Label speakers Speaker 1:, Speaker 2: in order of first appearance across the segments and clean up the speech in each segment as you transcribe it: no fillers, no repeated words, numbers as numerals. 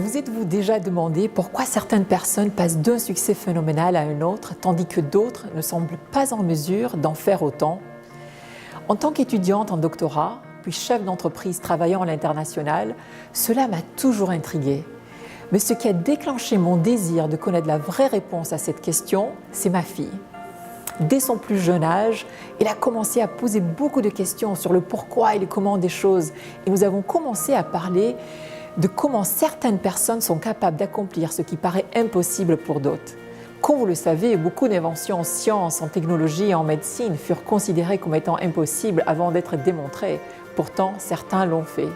Speaker 1: Vous êtes-vous déjà demandé pourquoi certaines personnes passent d'un succès phénoménal à un autre, tandis que d'autres ne semblent pas en mesure d'en faire autant? En tant qu'étudiante en doctorat, puis chef d'entreprise travaillant à l'international, cela m'a toujours intriguée. Mais ce qui a déclenché mon désir de connaître la vraie réponse à cette question, c'est ma fille. Dès son plus jeune âge, elle a commencé à poser beaucoup de questions sur le pourquoi et le comment des choses. Et nous avons commencé à parler de comment certaines personnes sont capables d'accomplir ce qui paraît impossible pour d'autres. Comme vous le savez, beaucoup d'inventions en sciences, en technologie et en médecine furent considérées comme étant impossibles avant d'être démontrées. Pourtant, certains l'ont fait.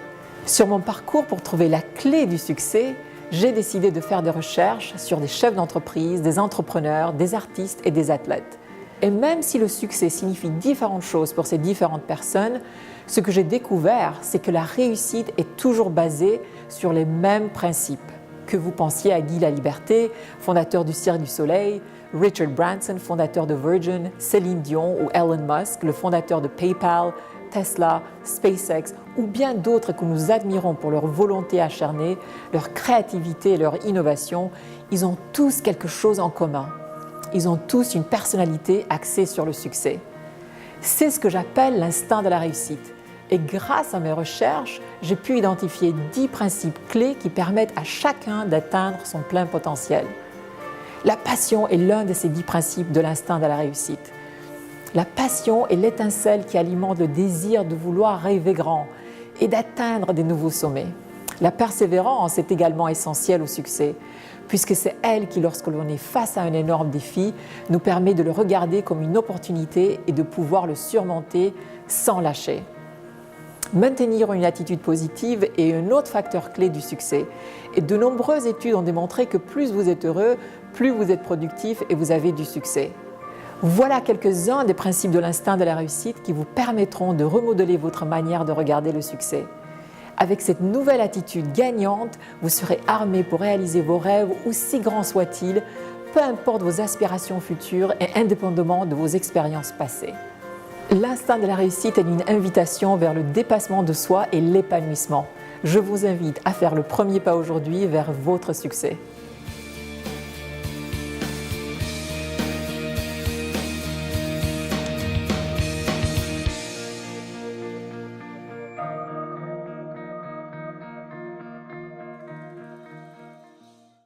Speaker 1: Sur mon parcours pour trouver la clé du succès, j'ai décidé de faire des recherches sur des chefs d'entreprise, des entrepreneurs, des artistes et des athlètes. Et même si le succès signifie différentes choses pour ces différentes personnes, ce que j'ai découvert, c'est que la réussite est toujours basée sur les mêmes principes. Que vous pensiez à Guy Laliberté, fondateur du Cirque du Soleil, Richard Branson, fondateur de Virgin, Céline Dion ou Elon Musk, le fondateur de PayPal, Tesla, SpaceX ou bien d'autres que nous admirons pour leur volonté acharnée, leur créativité et leur innovation, ils ont tous quelque chose en commun. Ils ont tous une personnalité axée sur le succès. C'est ce que j'appelle l'instinct de la réussite. Et grâce à mes recherches, j'ai pu identifier 10 principes clés qui permettent à chacun d'atteindre son plein potentiel. La passion est l'un de ces 10 principes de l'instinct de la réussite. La passion est l'étincelle qui alimente le désir de vouloir rêver grand et d'atteindre des nouveaux sommets. La persévérance est également essentielle au succès, puisque c'est elle qui, lorsque l'on est face à un énorme défi, nous permet de le regarder comme une opportunité et de pouvoir le surmonter sans lâcher. Maintenir une attitude positive est un autre facteur clé du succès. Et de nombreuses études ont démontré que plus vous êtes heureux, plus vous êtes productif et vous avez du succès. Voilà quelques-uns des principes de l'instinct de la réussite qui vous permettront de remodeler votre manière de regarder le succès. Avec cette nouvelle attitude gagnante, vous serez armé pour réaliser vos rêves, aussi grands soient-ils, peu importe vos aspirations futures et indépendamment de vos expériences passées. L'instinct de la réussite est une invitation vers le dépassement de soi et l'épanouissement. Je vous invite à faire le premier pas aujourd'hui vers votre succès.